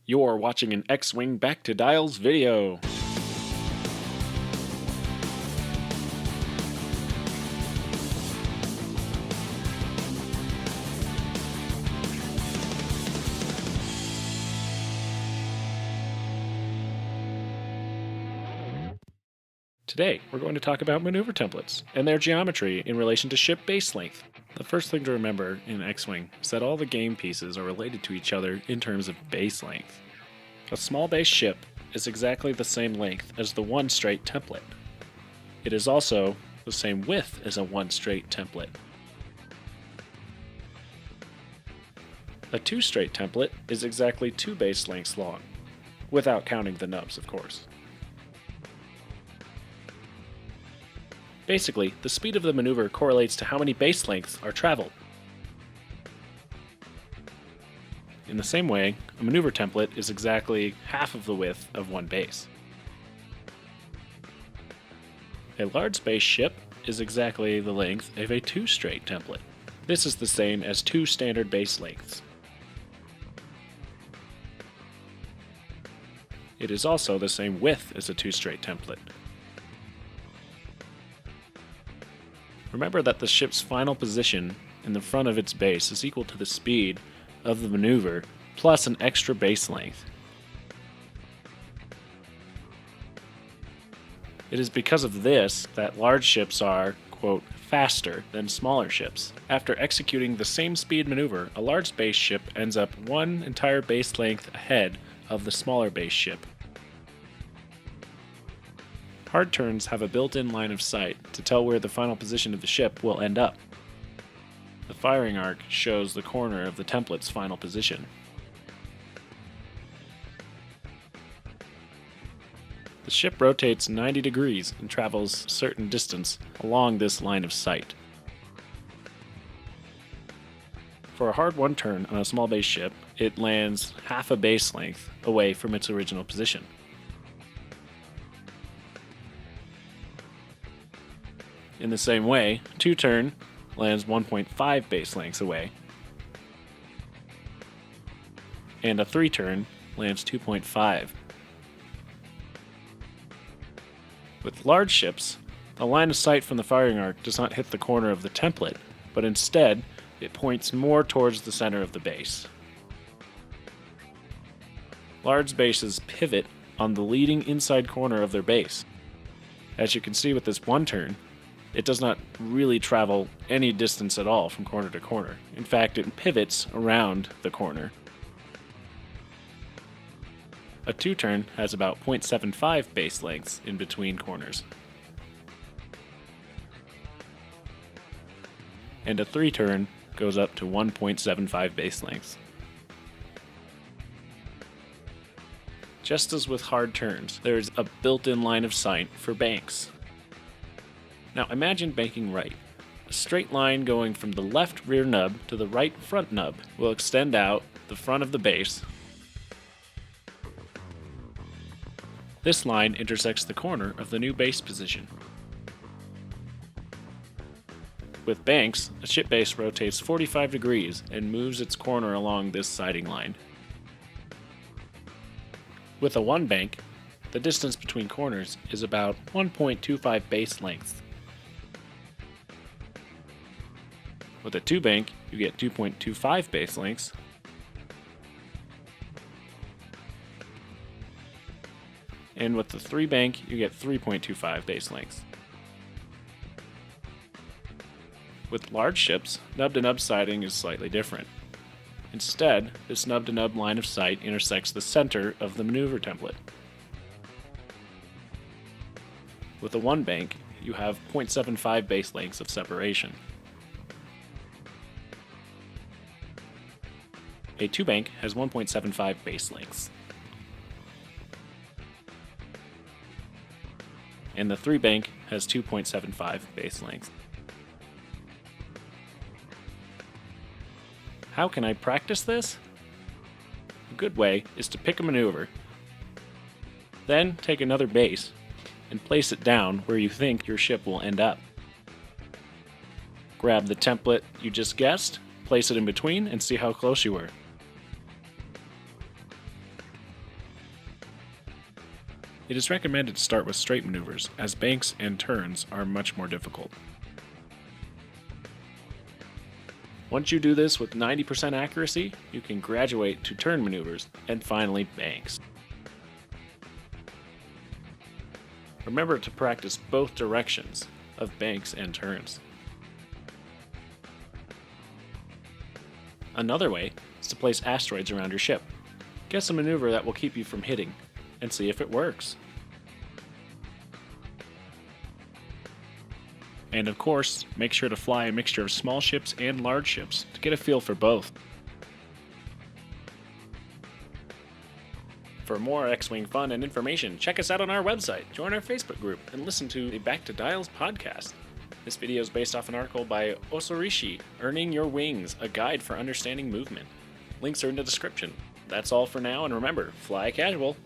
You're watching an X-Wing Back to Dials video. Today, we're going to talk about maneuver templates and their geometry in relation to ship base length. The first thing to remember in X-Wing is that all the game pieces are related to each other in terms of base length. A small base ship is exactly the same length as the one straight template. It is also the same width as a one straight template. A two straight template is exactly two base lengths long, without counting the nubs, of course. Basically, the speed of the maneuver correlates to how many base lengths are traveled. In the same way, a maneuver template is exactly half of the width of one base. A large base ship is exactly the length of a two straight template. This is the same as two standard base lengths. It is also the same width as a two straight template. Remember that the ship's final position in the front of its base is equal to the speed of the maneuver plus an extra base length. It is because of this that large ships are, quote, faster than smaller ships. After executing the same speed maneuver, a large base ship ends up one entire base length ahead of the smaller base ship. Hard turns have a built-in line of sight to tell where the final position of the ship will end up. The firing arc shows the corner of the template's final position. The ship rotates 90 degrees and travels a certain distance along this line of sight. For a hard one turn on a small base ship, it lands half a base length away from its original position. In the same way, two turn lands 1.5 base lengths away, and a three turn lands 2.5. With large ships, the line of sight from the firing arc does not hit the corner of the template, but instead it points more towards the center of the base. Large bases pivot on the leading inside corner of their base. As you can see with this one turn, it does not really travel any distance at all from corner to corner. In fact, it pivots around the corner. A two-turn has about 0.75 base lengths in between corners. And a three-turn goes up to 1.75 base lengths. Just as with hard turns, there is a built-in line of sight for banks. Now imagine banking right. A straight line going from the left rear nub to the right front nub will extend out the front of the base. This line intersects the corner of the new base position. With banks, a ship base rotates 45 degrees and moves its corner along this siding line. With a one bank, the distance between corners is about 1.25 base lengths. With a two bank, you get 2.25 base lengths. And with the three bank, you get 3.25 base lengths. With large ships, nub-to-nub siding is slightly different. Instead, this nub-to-nub line of sight intersects the center of the maneuver template. With a one bank, you have 0.75 base lengths of separation. A two bank has 1.75 base lengths. And the three bank has 2.75 base lengths. How can I practice this? A good way is to pick a maneuver, then take another base and place it down where you think your ship will end up. Grab the template you just guessed, place it in between, and see how close you were. It is recommended to start with straight maneuvers, as banks and turns are much more difficult. Once you do this with 90% accuracy, you can graduate to turn maneuvers, and finally banks. Remember to practice both directions of banks and turns. Another way is to place asteroids around your ship. Guess a maneuver that will keep you from hitting, and see if it works. And of course, make sure to fly a mixture of small ships and large ships to get a feel for both. For more X-Wing fun and information, check us out on our website, join our Facebook group, and listen to the Back to Dials podcast. This video is based off an article by Osorishi, Earning Your Wings, a guide for understanding movement. Links are in the description. That's all for now, and remember, fly casual.